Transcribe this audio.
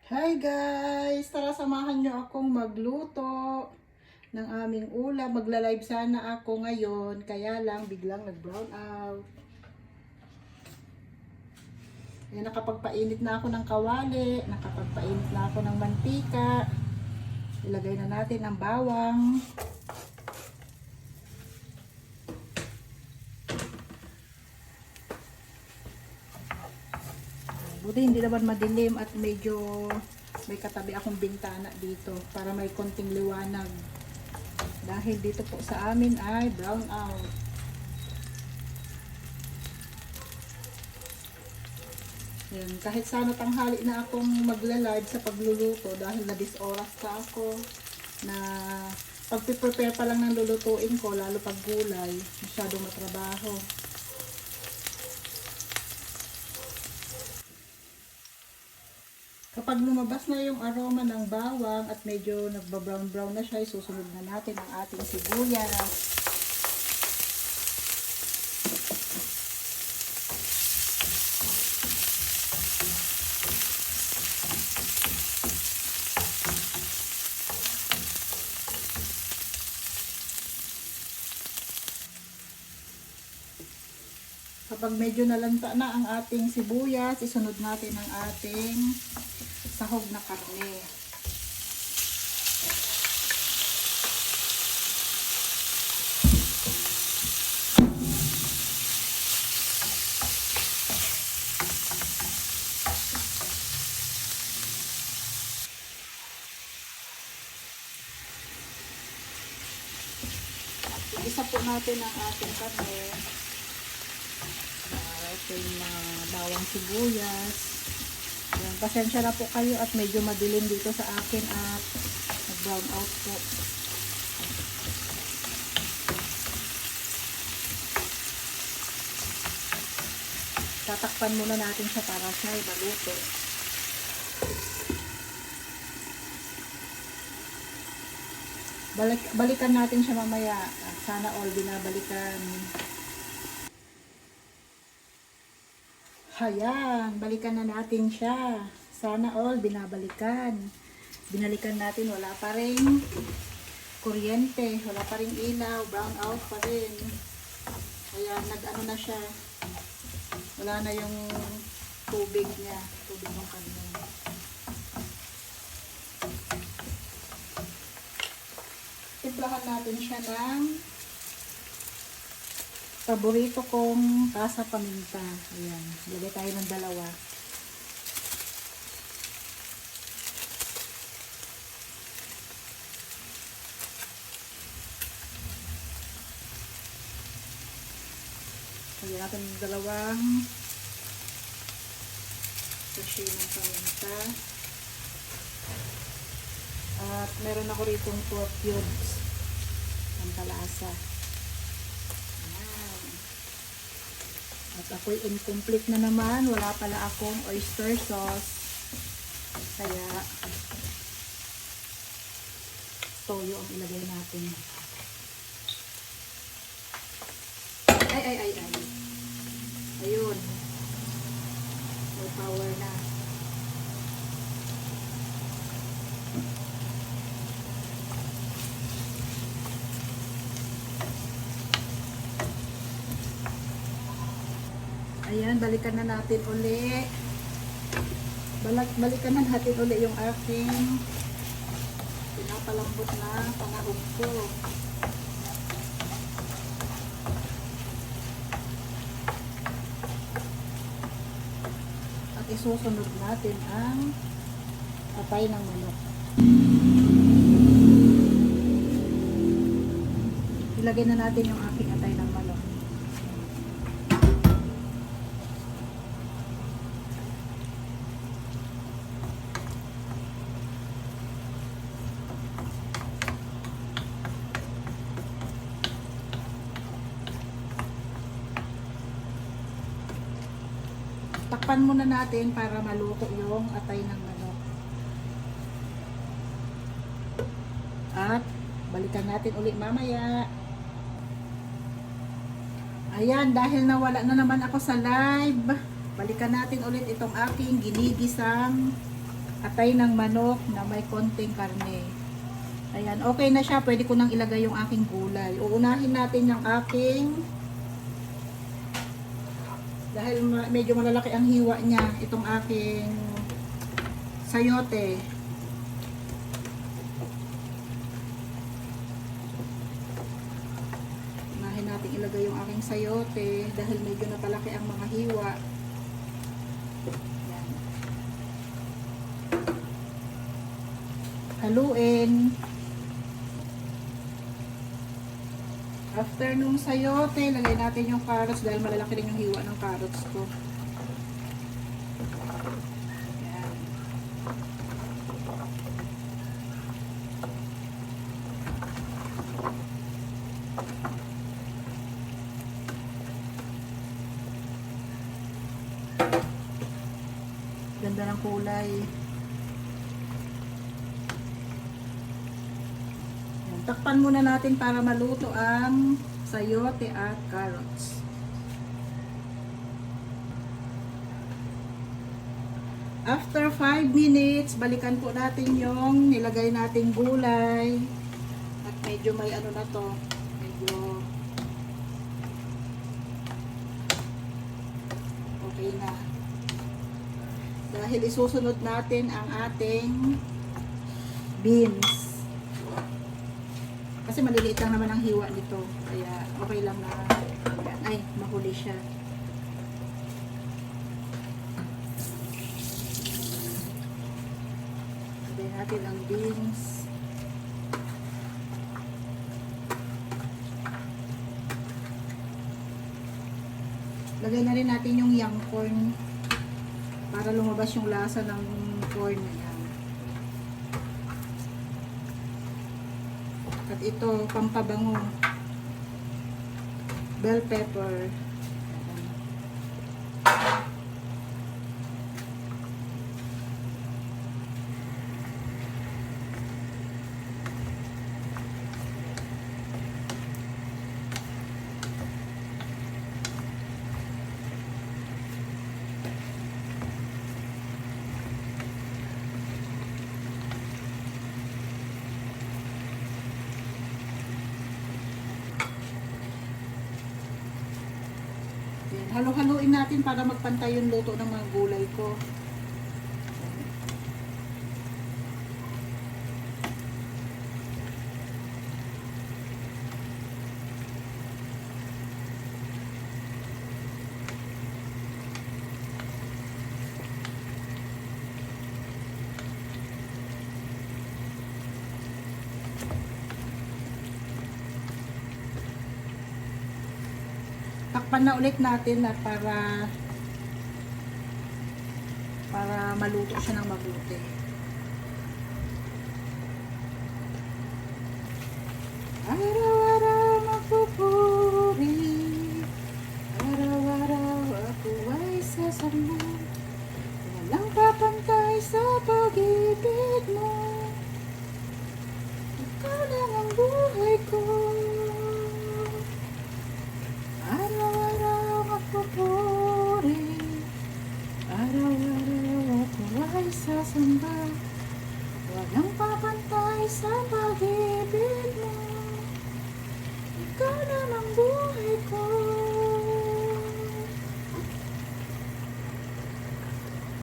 Hi guys! Tara samahan nyo akong magluto ng aming ulam. Magla-live sana ako ngayon, kaya lang biglang nag-brown out. Ayan, nakapagpainit na ako ng kawali, nakapagpainit na ako ng mantika. Ilagay na natin ang bawang. Buti hindi naman madilim at medyo may katabi akong bintana dito para may konting liwanag. Dahil dito po sa amin ay brown out. Yan, kahit sana tanghali na akong magla-live sa pagluluto dahil na-dis oras ka ako na pag-prepare pa lang ng lulutuin ko, lalo pag gulay, masyadong matrabaho. Kapag lumabas na yung aroma ng bawang at medyo nagba-brown-brown na siya, isusunod na natin ang ating sibuyas. Kapag medyo nalanta na ang ating sibuyas, isunod natin ang ating sahog na karne. At isa po natin ang ating karne. Ating bawang sibuyas. Ayan, pasensya na po kayo at medyo madilim dito sa akin at nag-brown out po. Tatakpan muna natin siya para siya ay maluto. Balikan natin siya mamaya. Sana all binabalikan. Ayan, balikan na natin siya. Sana all binabalikan. Binalikan natin, wala pa rin kuryente, wala pa rin ilaw, brown out pa rin. Kaya nag-ano na siya. Wala na yung tubig niya, tubig ng karne. Timplahan natin siya ng paborito kong tasa paminta. Ayan. Lagay tayo ng dalawa. Lagyan natin ng dalawang sachet ng paminta. At meron ako ritong 4 cubes ng palasa. At ako'y incomplete na naman. Wala pala akong oyster sauce. Kaya toyo ang ilagay natin. Ay. Ayun. May power na. Ayan, balikan na natin uli. Balikan na natin uli yung aking pinapalambot na panahog ko. At isusunod natin ang atay ng manok. Ilagay na natin yung aking atay ng manok. Takpan muna natin para maluto yung atay ng manok. At balikan natin ulit mamaya. Ayan, dahil nawala na naman ako sa live, balikan natin ulit itong aking ginigisang atay ng manok na may konting karne. Ayan, okay na siya. Pwede ko nang ilagay yung aking gulay. Uunahin natin yung aking, dahil medyo malalaki ang hiwa niya, itong aking sayote. Unahin natin ilagay yung aking sayote dahil medyo napalaki ang mga hiwa. Ayan. Haluin. After nung sayote, lagay natin yung carrots dahil malalaki rin yung hiwa ng carrots ko. Ayan. Ganda ng kulay. Takpan muna natin para maluto ang sayote at carrots. After 5 minutes, balikan po natin yung nilagay nating gulay. At medyo may ano na to, medyo okay na. Dahil isusunod natin ang ating beans. Kasi maliliit lang naman ang hiwa nito. Kaya okay lang na, ay, mahuli siya. Lagay natin ang beans. Lagay na rin natin yung young corn para lumabas yung lasa ng corn na yan. At ito, pampabango. Bell pepper. Halo-haluin natin para magpantay yung luto ng mga gulay ko. Takpan na ulit natin at para maluto siya ng mabuti. Araw-araw magpupuri, araw-araw ako ay sasamba, walang papantay sa pag-ibig mo, ikaw lang ang buhay ko. Sasamba, walang papantay sa pag-ibig mo, ikaw na ang buhay ko.